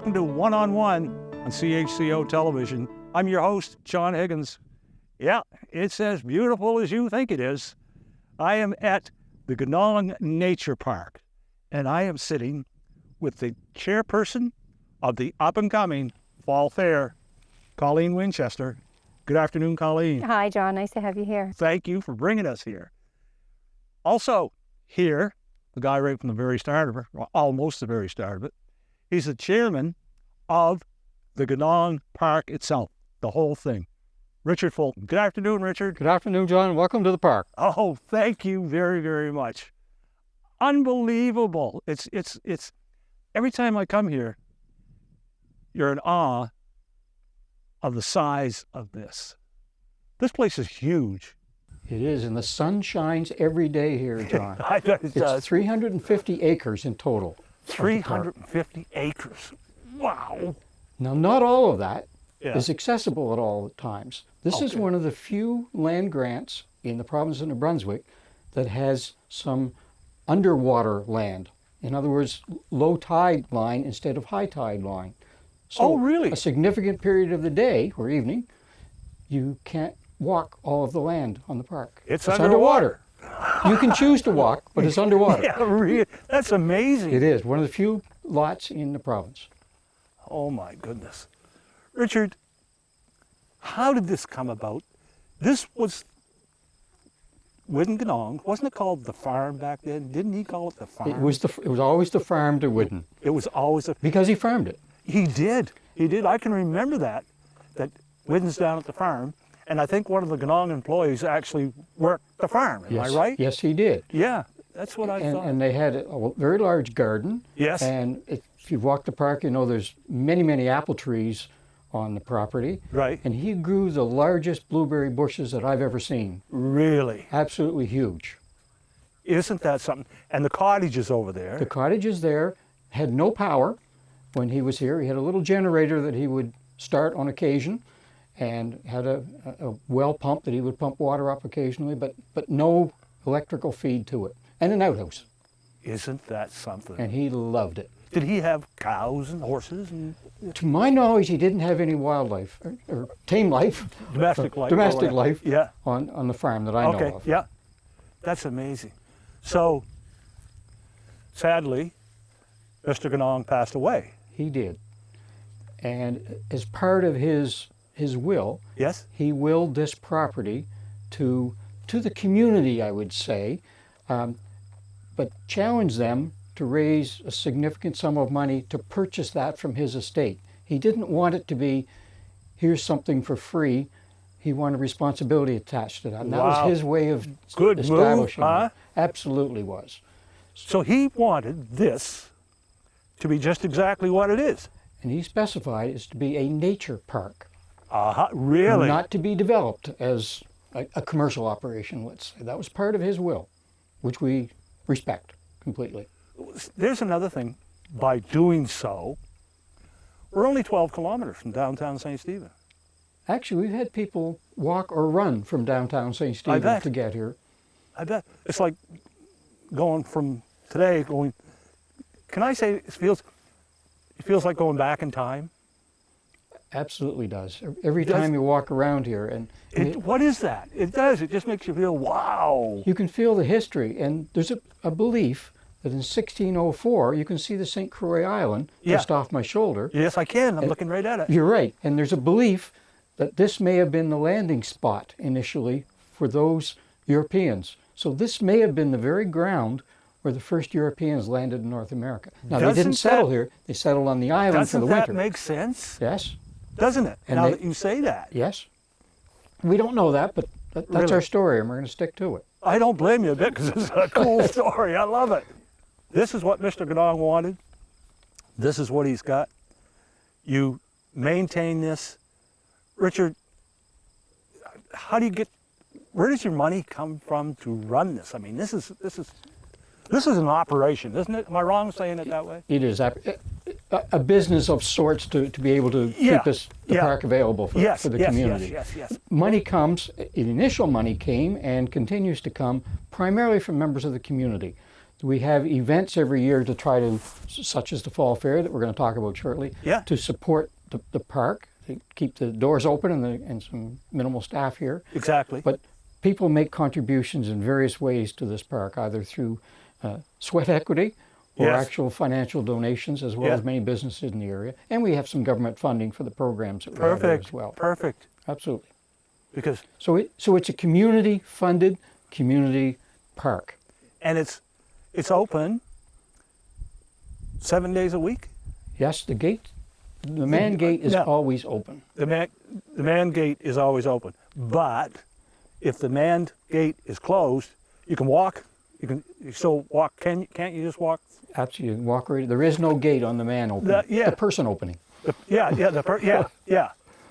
welcome to One on One on CHCO Television. I'm your host, John Higgins. Yeah, it's as beautiful as you think it is. I am at the Ganong Nature Park, and I am sitting with the chairperson of the up-and-coming Fall Fair, Colleen Winchester. Good afternoon, Colleen. Hi, John. Nice to have you here. Thank you for bringing us here. Also here, the guy right from the very start of it, or almost the very start of it, he's the chairman of the Ganong Park itself, the whole thing. Richard Fulton. Good afternoon, Richard. Good afternoon, John. Welcome to the park. Oh, thank you very, very much. Unbelievable. It's every time I come here, you're in awe of the size of this. This place is huge. It is, and the sun shines every day here, John. I bet it does. It's 350 acres in total. 350 acres. Wow. Now, not all of that Yeah. is accessible at all times. This is Okay. one of the few land grants in the province of New Brunswick that has some underwater land. In other words, low tide line instead of high tide line. So Oh, really? a significant period of the day or evening, you can't walk all of the land on the park. It's underwater. You can choose to walk, but it's underwater. Yeah, that's amazing. It is one of the few lots in the province. Oh my goodness. Richard, how did this come about? This was Ganong. Wasn't it called the farm back then? Didn't he call it the farm? It was always the farm to Whidden It was always a... because he farmed it. He did. He did. I can remember that Whidden's down at the farm, and I think one of the Ganong employees actually worked the farm. Am I right? Yes, he did. Yeah, that's what I thought. And they had a very large garden. Yes. And if you've walked the park, you know there's many, many apple trees on the property. Right. And he grew the largest blueberry bushes that I've ever seen. Really? Absolutely huge. Isn't that something? And the cottages over there. The cottages there had no power when he was here. He had a little generator that he would start on occasion and had a well pump that he would pump water up occasionally, but no electrical feed to it. And an outhouse. Isn't that something? And he loved it. Did he have cows and horses and To my knowledge, he didn't have any wildlife or tame life. domestic life? Domestic life Yeah. on the farm that I know Okay. of. Yeah. That's amazing. So, sadly, Mr. Ganong passed away. He did. And as part of his will, Yes? he willed this property to the community, I would say, but challenged them to raise a significant sum of money to purchase that from his estate. He didn't want it to be, here's something for free. He wanted responsibility attached to that. And that Wow. was his way of Good move, establishing huh? it. Absolutely was. So he wanted this to be just exactly what it is. And he specified it's to be a nature park. Really? Not to be developed as a commercial operation, let's say. That was part of his will, which we respect completely. There's another thing. By doing so, we're only 12 kilometers from downtown St. Stephen. Actually, we've had people walk or run from downtown St. Stephen bet. to get here. I bet. It's like going from today, can I say it feels like going back in time? Absolutely does. Every Does- time you walk around here, and What is that? It does. It just makes you feel, wow. you can feel the history. And there's a belief that in 1604, you can see the St. Croix Island Yeah. just off my shoulder. Yes, I can. I'm looking right at it. You're right. And there's a belief that this may have been the landing spot initially for those Europeans. So this may have been the very ground where the first Europeans landed in North America. Now, they didn't Doesn't settle that- here. They settled on the island for Doesn't the that winter. make sense? Yes, Doesn't it? And Now they- that you say that. yes. We don't know that, but that's Really? our story, and we're going to stick to it. I don't blame you a bit because it's a cool story. I love it. This is what Mr. Ganong wanted. This is what he's got. You maintain this. Richard, where does your money come from to run this? I mean, this is an operation, isn't it? Am I wrong saying it that way? It is a business of sorts to be able to Yeah, keep the yeah. park available for the community. Yes. Money comes, initial money came and continues to come primarily from members of the community. We have events every year to try to, such as the Fall Fair that we're going to talk about shortly, Yeah. to support the park, to keep the doors open and some minimal staff here. Exactly. But people make contributions in various ways to this park, either through sweat equity or Yes. actual financial donations, as well Yeah. as many businesses in the area. And we have some government funding for the programs that we have there Perfect. as well. Perfect. Absolutely. Because So it's a community-funded community park. and it's open 7 days a week. Yes, the man gate is No. always open. The man gate is always open. But if the man gate is closed, you can walk. You still walk. Can't you just walk? Absolutely, walk right. There is no gate on the man opening. Yeah. The person opening. Yeah.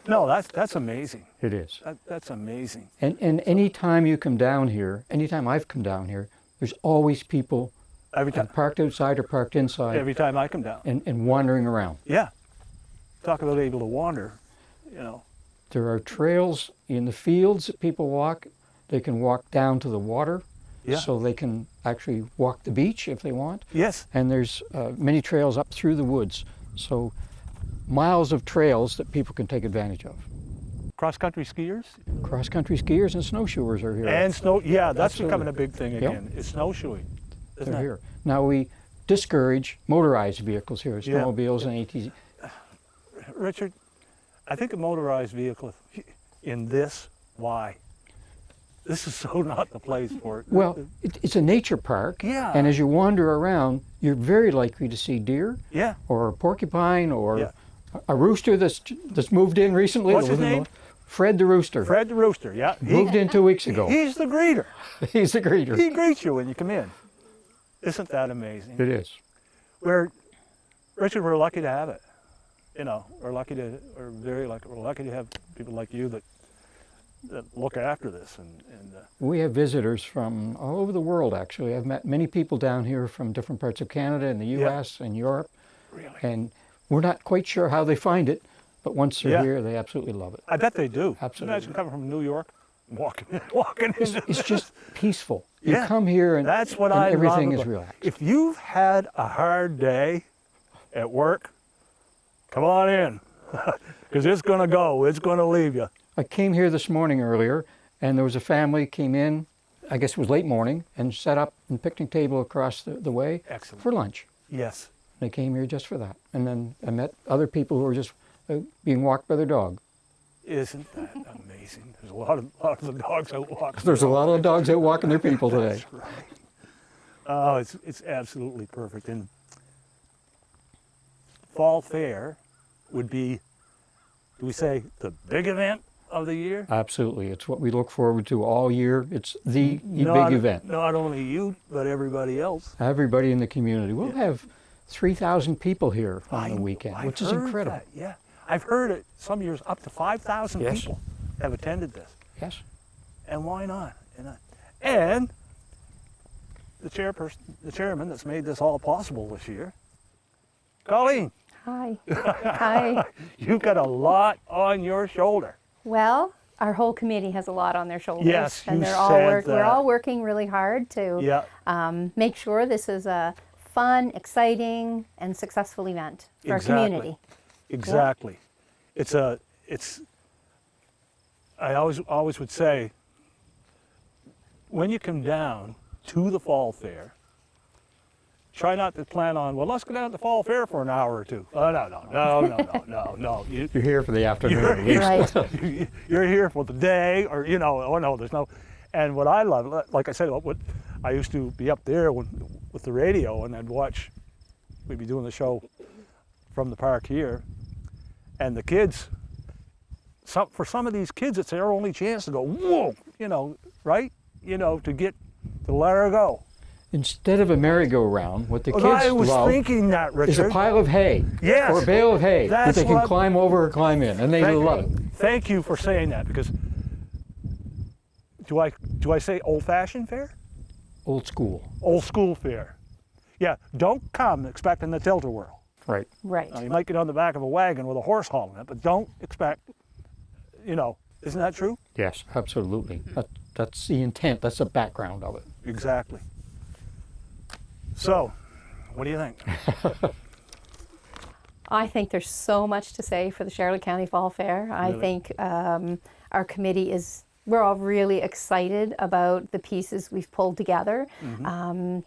No, that's amazing. It is. That's amazing. And any time you come down here, anytime I've come down here, there's always people Every time. parked outside or parked inside Every time I come down. and wandering around. Yeah. Talk about able to wander. You know. There are trails in the fields that people walk. They can walk down to the water, Yeah. so they can actually walk the beach if they want. Yes. And there's many trails up through the woods, so miles of trails that people can take advantage of. Cross-country skiers Cross-country skiers and snowshoers are here. and snow. Yeah, that's Absolutely. becoming a big thing again. It's snowshoeing. Isn't They're it? here. Now we discourage motorized vehicles here, Yeah. snowmobiles and ATVs. Richard, I think a motorized vehicle in this, why? This is so not the place for it. Well, it's a nature park, Yeah. and as you wander around, you're very likely to see deer Yeah. or a porcupine or Yeah. a rooster that's moved in recently. What's that his was in the- name? Fred the rooster. Fred the rooster. Yeah. Moved in 2 weeks ago. He's the greeter. He's the greeter. He greets you when you come in. Isn't that amazing? It is. Richard, we're lucky to have it. You know, we're very lucky. We're lucky to have people like you that look after this. And We have visitors from all over the world, actually. I've met many people down here from different parts of Canada and the U.S. and Europe, really, and we're not quite sure how they find it, but once they're Yeah. here, they absolutely love it. I bet they do. Absolutely. Imagine coming from New York, walking into It's just peaceful. You Yeah. come here and, That's what and I everything love is about- relaxed. If you've had a hard day at work, come on in, because it's going to go. It's going to leave you. I came here this morning earlier, and there was a family came in, I guess it was late morning, and set up a picnic table across the way Excellent. for lunch. Yes. They came here just for that. And then I met other people who were just being walked by their dog. Isn't that amazing? There's a lot of the dogs out walking. There's a lot of dogs out walking their people today. That's right. Oh, it's absolutely perfect. And Fall Fair would be, do we say, the big event of the year? Absolutely. It's what we look forward to all year. It's the Not- big event. Not only you, but everybody else. Everybody in the community. We'll have 3,000 people here on the I- weekend, I've which is heard incredible. that, yeah. I've heard it some years up to 5,000 Yes. people have attended this. Yes. And why not? And the chairman that's made this all possible this year, Colleen, Hi. Hi. you've got a lot on your shoulder. Well, our whole committee has a lot on their shoulders. Yes, and you they're all said we're that. all working really hard to Yeah. make sure this is a fun, exciting, and successful event for our Exactly. community. Exactly. I always would say, when you come down to the Fall Fair, try not to plan on, well, let's go down to the Fall Fair for an hour or two. Oh, no. You're here for the afternoon at least. Right. You're here for the day, or, oh no, there's no. And what I love, like I said, what I used to be up there with the radio, and I'd watch, we'd be doing the show from the park here, and the kids, for some of these kids, it's their only chance to go, whoa, right? To let her go. Instead of a merry-go-round, what the kids I was love thinking that, Richard. is a pile of hay Yes. or a bale of hay that That's they can what- climb over or climb in, and they love it. Thank you for saying that, because do I say old-fashioned fair? Old school. Old school fair. Yeah, don't come expecting the tilt-a-whirl. Right. Right. Now, you might get on the back of a wagon with a horse hauling it, but don't expect, isn't that true? Yes, absolutely. That's the intent. That's the background of it. Exactly. So, what do you think? I think there's so much to say for the Charlotte County Fall Fair. I Really? think our committee we're all really excited about the pieces we've pulled together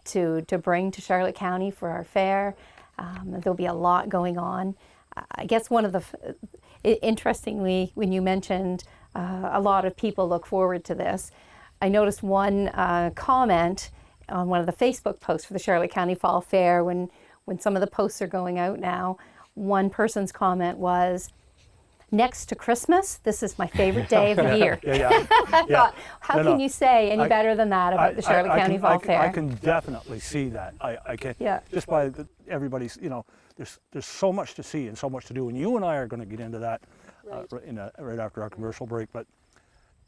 to bring to Charlotte County for our fair. There'll be a lot going on. I guess one of interestingly, when you mentioned a lot of people look forward to this, I noticed one comment on one of the Facebook posts for the Charlotte County Fall Fair when some of the posts are going out now. One person's comment was, "Next to Christmas, this is my favorite day of the year." I thought, how can you say any better than that about the Charlotte County Fall Fair? I can definitely see that. I can. Yeah. Just by everybody's, there's so much to see and so much to do, and you and I are going to get into that right after our commercial break. But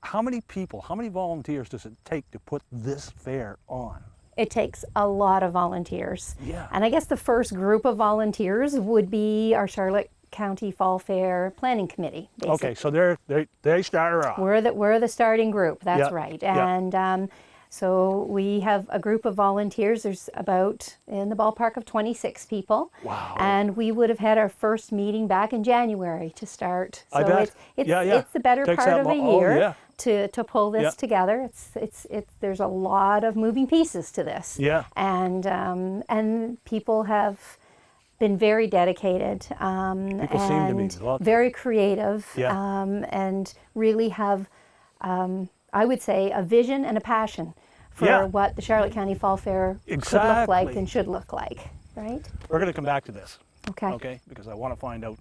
how many people, how many volunteers does it take to put this fair on? It takes a lot of volunteers. Yeah. And I guess the first group of volunteers would be our Charlotte County Fall Fair Planning Committee, basically. Okay, so they started off. We're the starting group, that's Yep, right. yep. And so we have a group of volunteers. There's about in the ballpark of 26 people. Wow. And we would have had our first meeting back in January to start. So I bet. it's the better Takes part that of a long. Oh, year yeah. to pull this Yeah. together. There's a lot of moving pieces to this. Yeah. And people have been very dedicated People seem to be. and Lots. very creative Yeah. and really have, I would say, a vision and a passion for Yeah. what the Charlotte County Fall Fair could look like Exactly. and should look like, right? We're going to come back to this. Okay. Okay, because I want to find out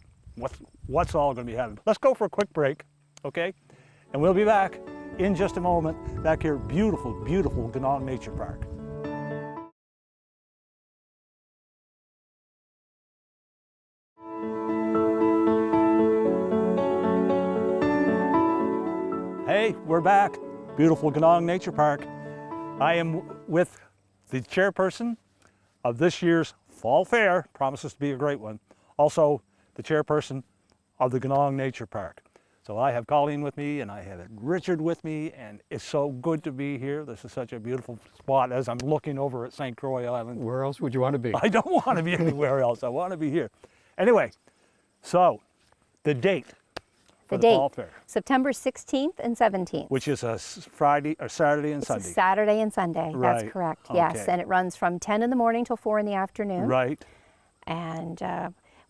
what's all going to be happening. Let's go for a quick break, okay? And we'll be back in just a moment, back here, beautiful, beautiful Ganong Nature Park. Hey, we're back, beautiful Ganong Nature Park. I am with the chairperson of this year's Fall Fair, promises to be a great one. Also, the chairperson of the Ganong Nature Park. So I have Colleen with me and I have Richard with me, and it's so good to be here. This is such a beautiful spot as I'm looking over at St. Croix Island. Where else would you want to be? I don't want to be anywhere else. I want to be here. Anyway, so the date for the Fall Fair, September 16th and 17th. which is a Friday or Saturday and It's Sunday. Saturday and Sunday. Right. That's correct. Yes, Okay. and it runs from 10 in the morning till 4 in the afternoon. Right. And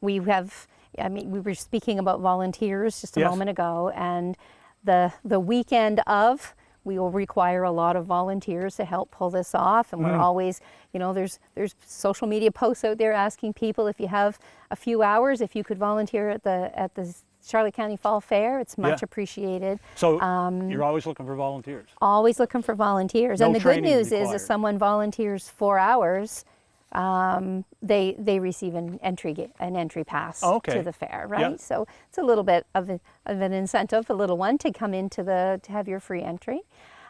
we have, we were speaking about volunteers just a Yes. moment ago, and the weekend of, we will require a lot of volunteers to help pull this off. And we're always, there's social media posts out there asking people if you have a few hours, if you could volunteer at the Charlotte County Fall Fair. It's much Yeah. appreciated. So you're always looking for volunteers. Always looking for volunteers. No And the good training news is required. if someone volunteers 4 hours, they receive an entry pass Oh, okay. to the fair, right? Yeah. So it's a little bit of an incentive, a little one, to come into to have your free entry.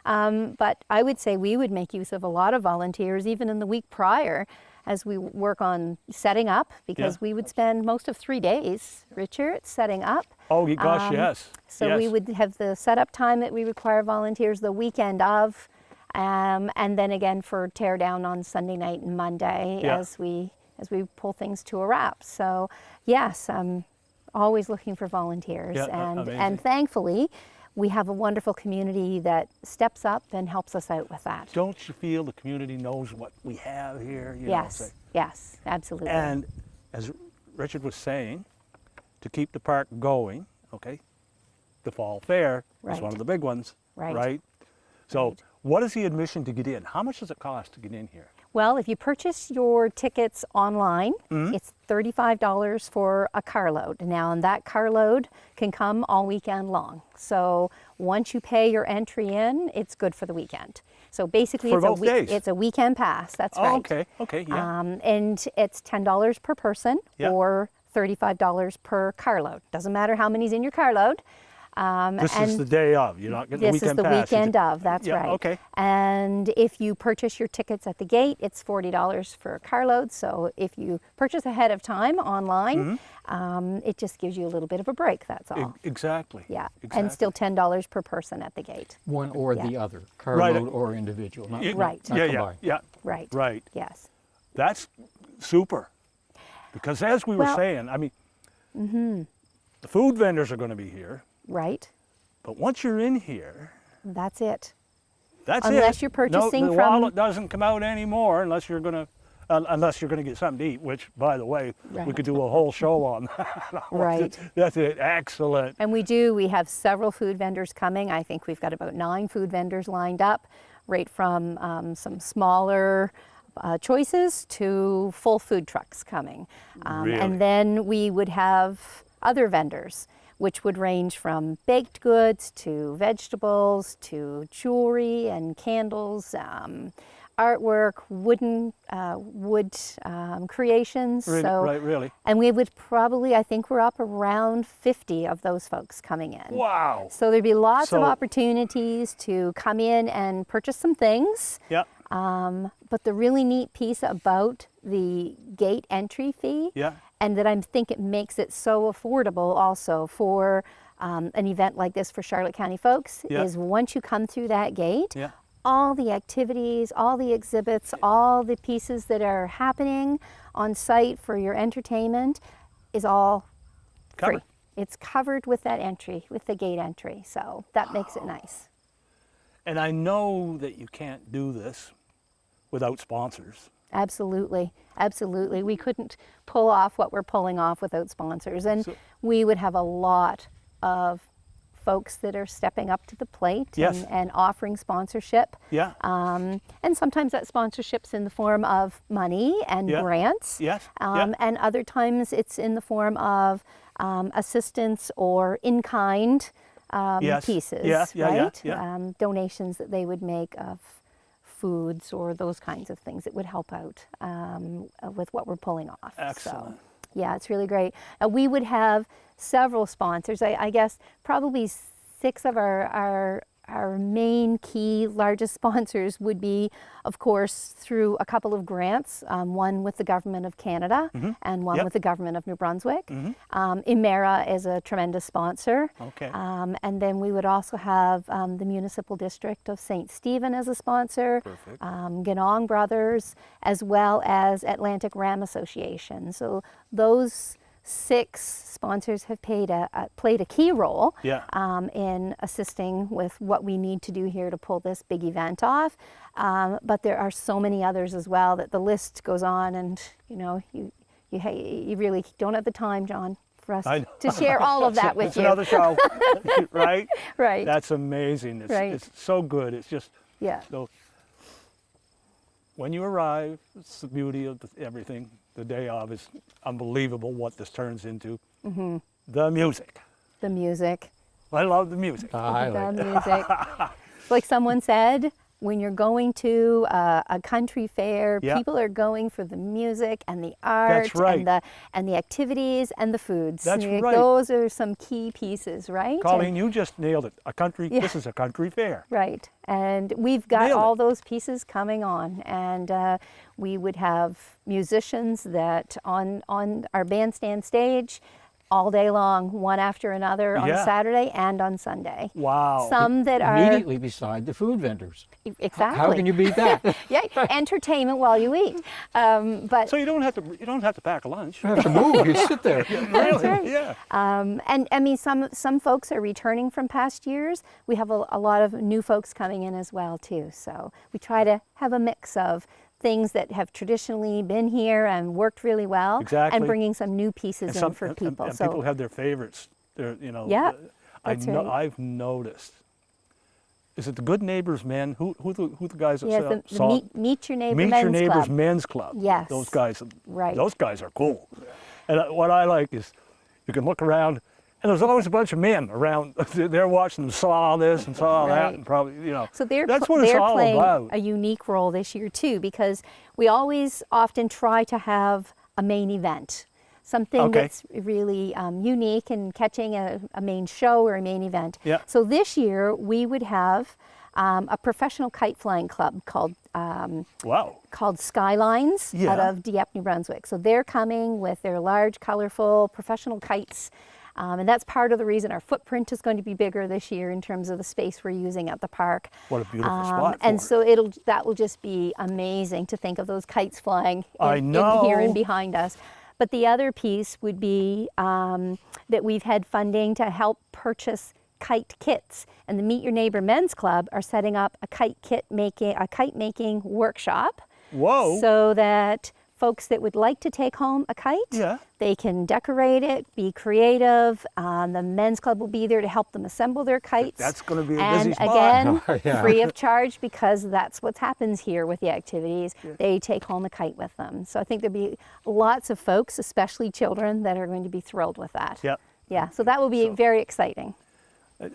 But I would say we would make use of a lot of volunteers even in the week prior as we work on setting up, because Yeah. we would spend most of 3 days, Richard, setting up. Oh gosh, yes. So we Yes. would have the setup time that we require volunteers the weekend of, and then again for tear down on Sunday night and Monday Yeah. as we pull things to a wrap. So yes, I'm always looking for volunteers, Yeah, and amazing. thankfully we have a wonderful community that steps up and helps us out with that. Don't you feel the community knows what we have here? You know, Yes, so- yes, absolutely. And as Richard was saying, to keep the park going, okay, the Fall Fair is Right. one of the big ones, Right. So Right. what is the admission to get in? How much does it cost to get in here? Well, if you purchase your tickets online, it's $35 for a carload. Now, and that carload can come all weekend long. So once you pay your entry in, it's good for the weekend. So basically, For it's both days? it's a weekend pass. That's Oh, right. okay, yeah. And it's $10 per person Yeah. or $35 per carload. Doesn't matter how many's in your carload. This is the day of. You're not getting the This is weekend the pass. You weekend ju- of, that's Yeah, right. okay. And if you purchase your tickets at the gate, it's $40 for a carload. So if you purchase ahead of time online, it just gives you a little bit of a break, that's all. Exactly. Yeah, Exactly. and still $10 per person at the gate. One or Yeah. the other, Right. carload or individual, not, Yeah, Right. not yeah, combined. yeah. Right. Right. Yes. That's super. Because as we were Well- saying, I mean, the food vendors are going to be here, Right? but once you're in here, That's it. that's it. Unless you're purchasing the from- wallet doesn't come out anymore unless you're going to get something to eat, which, by the way, we Right. could do a whole show on that. Right. That's it. Excellent. And we have several food vendors coming. I think we've got about 9 food vendors lined up, right from some smaller choices to full food trucks coming. Really? And then we would have other vendors, which would range from baked goods to vegetables to jewelry and candles, artwork, wood creations. Really. And we would probably, I think we're up around 50 of those folks coming in. Wow. So there'd be lots of So- opportunities to come in and purchase some things. Yeah. But the really neat piece about the gate entry fee, Yeah. and that I think it makes it so affordable also for an event like this for Charlotte County folks, Yeah. is once you come through that gate, Yeah. all the activities, all the exhibits, all the pieces that are happening on site for your entertainment is all Covered. free. It's covered with that entry, with the gate entry. So that makes it nice. And I know that you can't do this without sponsors. Absolutely, absolutely. We couldn't pull off what we're pulling off without sponsors. And So- we would have a lot of folks that are stepping up to the plate Yes. and offering sponsorship. Yeah. And sometimes that sponsorship's in the form of money and Yeah. grants. Yes. Yeah. And other times it's in the form of assistance or in-kind Yes. pieces, Yeah, yeah, right? yeah. Donations that they would make of foods or those kinds of things that would help out with what we're pulling off. Excellent. So, yeah, it's really great. We would have several sponsors. I guess probably 6 of our main key largest sponsors would be, of course, through a couple of grants, one with the Government of Canada and one Yep. with the Government of New Brunswick. Emera is a tremendous sponsor. Okay. And then we would also have the Municipal District of St. Stephen as a sponsor, Perfect. Ganong Brothers, as well as Atlantic Ram Association. So those 6 sponsors have played a key role Yeah. in assisting with what we need to do here to pull this big event off. But there are so many others as well that the list goes on, and you really don't have the time, John, for us I know. to share all of that with It's you. another show, right? Right. That's amazing. Right. It's so good. It's just Yeah. so. When you arrive, it's the beauty of everything. The day of is unbelievable what this turns into. Mm-hmm. The music. The music. I love the music. I The like that. music. Like someone said, when you're going to a country fair, Yeah. people are going for the music and the art right. and the activities and the foods. That's Like, right. Those are some key pieces, right? Colleen, you just nailed it. Yeah. This is a country fair. Right, and we've got Nailed it. all those pieces coming on, and we would have musicians that on our bandstand stage all day long, one after another on Yeah. Saturday and on Sunday. Wow. Some that are Immediately beside the food vendors. exactly. How can you beat that? Yeah, entertainment while you eat. But So you don't have to pack a lunch. You have to move. You sit there. Really? right. Yeah. and I mean, some folks are returning from past years. We have a lot of new folks coming in as well too. So we try to have a mix of things that have traditionally been here and worked really well, Exactly. and bringing some new pieces in for people. And So people have their favorites. Yeah, that's right. I've noticed. Is it the Good Neighbors Men? Who the guys that yes, sell? the meet your neighbor Meet men's Your Neighbors club. Men's Club. Yes. Those guys. Right. Those guys are cool. And what I like is, you can look around, and there's always a bunch of men around. They're watching them saw this and saw that, Right. and probably So that's what it's they're all playing about. a unique role this year too, because we always often try to have a main event, something Okay. that's really unique and catching a main show or a main event. Yeah. So this year we would have a professional kite flying club called Skylines out Yeah. of Dieppe, New Brunswick. So they're coming with their large, colorful professional kites. And that's part of the reason our footprint is going to be bigger this year in terms of the space we're using at the park. What a beautiful spot for And it. so that will just be amazing to think of those kites flying in here and behind us. But the other piece would be that we've had funding to help purchase kite kits, and the Meet Your Neighbor Men's Club are setting up a kite making workshop. Whoa. So that folks that would like to take home a kite, Yeah. they can decorate it, be creative. The men's club will be there to help them assemble their kites. That's going to be a busy and spot. again, Yeah. free of charge, because that's what happens here with the activities. They take home a kite with them. So I think there'll be lots of folks, especially children, that are going to be thrilled with that. Yep. Yeah, so that will be very exciting.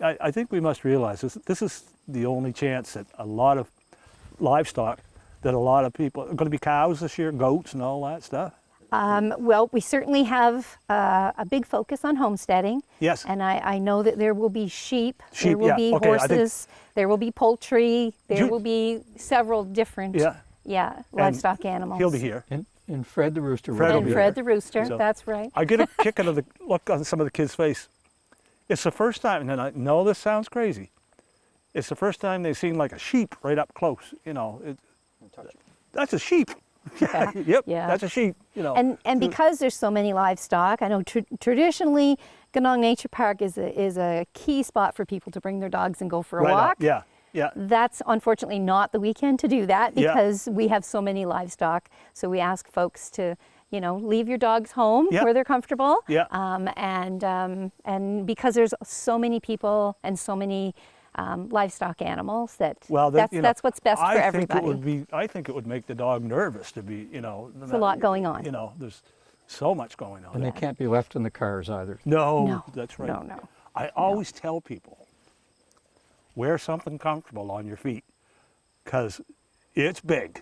I think we must realize this is the only chance that a lot of livestock, that a lot of people, are going to be cows this year, goats and all that stuff. Well, we certainly have a big focus on homesteading. Yes. And I know that there will be sheep, there Sheep, will yeah. be Okay, I think- horses, there will be poultry, there You- will be several different livestock animals. He'll be here. And Fred the rooster. Fred will And be Fred here. the rooster, So- that's right. I get a kick out of the look on some of the kids' face. It's the first time, and I know this sounds crazy, it's the first time they've seen like a sheep right up close. You know, that's a sheep. Yeah. Yep, Yeah. that's a sheep. You know, And because there's so many livestock, I know traditionally Ganong Nature Park is a key spot for people to bring their dogs and go for a right walk. up. Yeah, yeah. That's unfortunately not the weekend to do that, Yeah. because we have so many livestock. So we ask folks to, leave your dogs home Yep. where they're comfortable. Yeah. And because there's so many people and so many livestock animals that Well, that's what's best I for think everybody. I think it would make the dog nervous to be, There's a lot going on. There's so much going on. And they can't be left in the cars either. No, No, that's right. no. I always tell people, wear something comfortable on your feet, because it's big.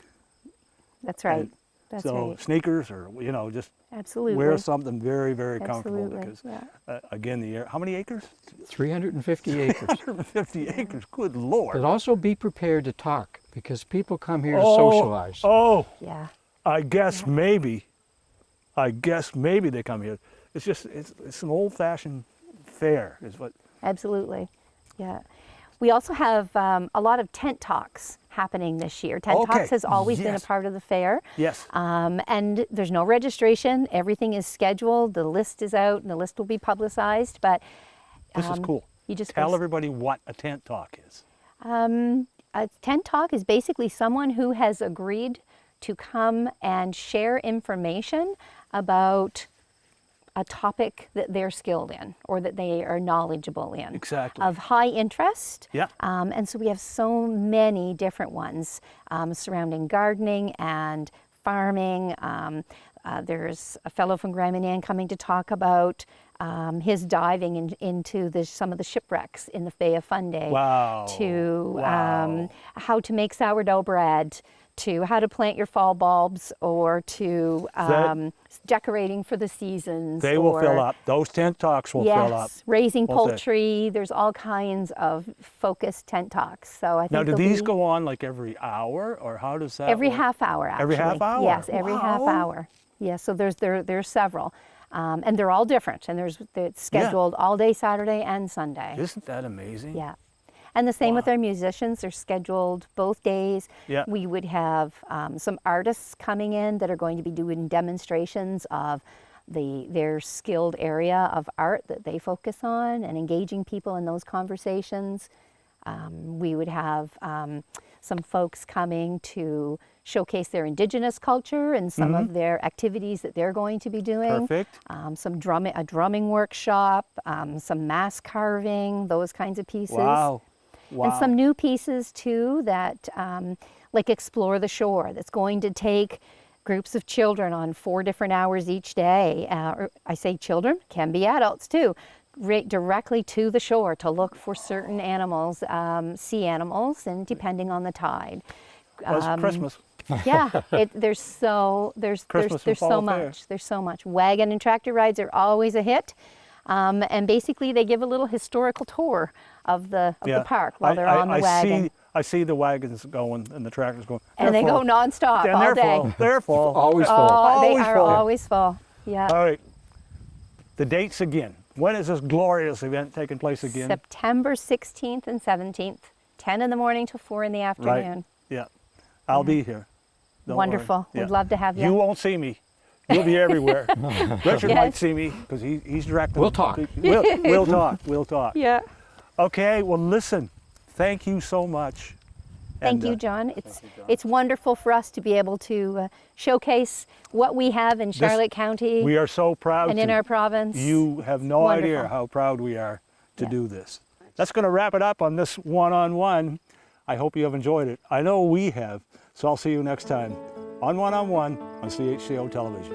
That's right. And That's so right. sneakers, or just Absolutely. wear something very, very comfortable. Absolutely, Because yeah. again, the air. How many acres? 350 acres. 150 acres. Good Lord. But also be prepared to talk, because people come here to Oh, socialize. Oh, Yeah. I guess maybe they come here. It's just it's an old-fashioned fair, is what. Absolutely. Yeah. We also have a lot of tent talks happening this year. Tent Okay, Talks has always been a yes. part of the fair. Yes. And there's no registration. Everything is scheduled. The list is out, and the list will be publicized. But This is cool. you just Tell go- everybody what a tent talk is. A tent talk is basically someone who has agreed to come and share information about a topic that they're skilled in or that they are knowledgeable in. Exactly. Of high interest. Yeah. And so we have so many different ones surrounding gardening and farming. There's a fellow from Graminan coming to talk about his diving into some of the shipwrecks in the Bay of Fundy. Wow. To Wow. how to make sourdough bread, to how to plant your fall bulbs, or to decorating for the seasons. They will fill or- up. Those tent talks will Yes, fill up. raising won't they? poultry. There's all kinds of focused tent talks. So I think Now, do there'll these be go on like every hour, or how does that every work? half hour. Actually. Every half hour? Yes, every half Wow. hour. Yes. So there's several, and they're all different. And it's scheduled all day Saturday and Sunday. Isn't that amazing? Yeah. And the same with Wow. our musicians. They're scheduled both days. Yeah. We would have some artists coming in that are going to be doing demonstrations of their skilled area of art that they focus on and engaging people in those conversations. We would have some folks coming to showcase their Indigenous culture and some of their activities that they're going to be doing. Perfect. A drumming workshop, some mask carving, those kinds of pieces. Wow. Wow. And some new pieces too that like Explore the Shore, that's going to take groups of children on 4 different hours each day. Or I say children, can be adults too, directly to the shore to look for certain animals, sea animals, and depending on the tide. Well, it's Christmas. Yeah, there's so Christmas and fall fair. much. There's so much. Wagon and tractor rides are always a hit. And basically, they give a little historical tour of the park while they're on the wagon. I see the wagons going and the tractors going. And they go nonstop And all they're day. full. They're full. Always full. Oh, they Always are full. always full. Yeah. All right. The dates again When is this glorious event taking place again? September 16th and 17th, 10 in the morning till 4 in the afternoon. Yeah. I'll be here. Don't Wonderful. worry. We'd love to have you. You won't see me. You'll be everywhere. Richard might Yes. see me because he's directing. We'll talk. We'll talk. We'll talk. Yeah. Okay. Well, listen. Thank you so much. Thank And, you, John. It's wonderful for us to be able to showcase what we have in Charlotte County We are so proud. and in to- our province. You have no idea Wonderful. how proud we are to Yeah. do this. That's going to wrap it up on this one-on-one. I hope you have enjoyed it. I know we have. So I'll see you next time on One on CHCO Television.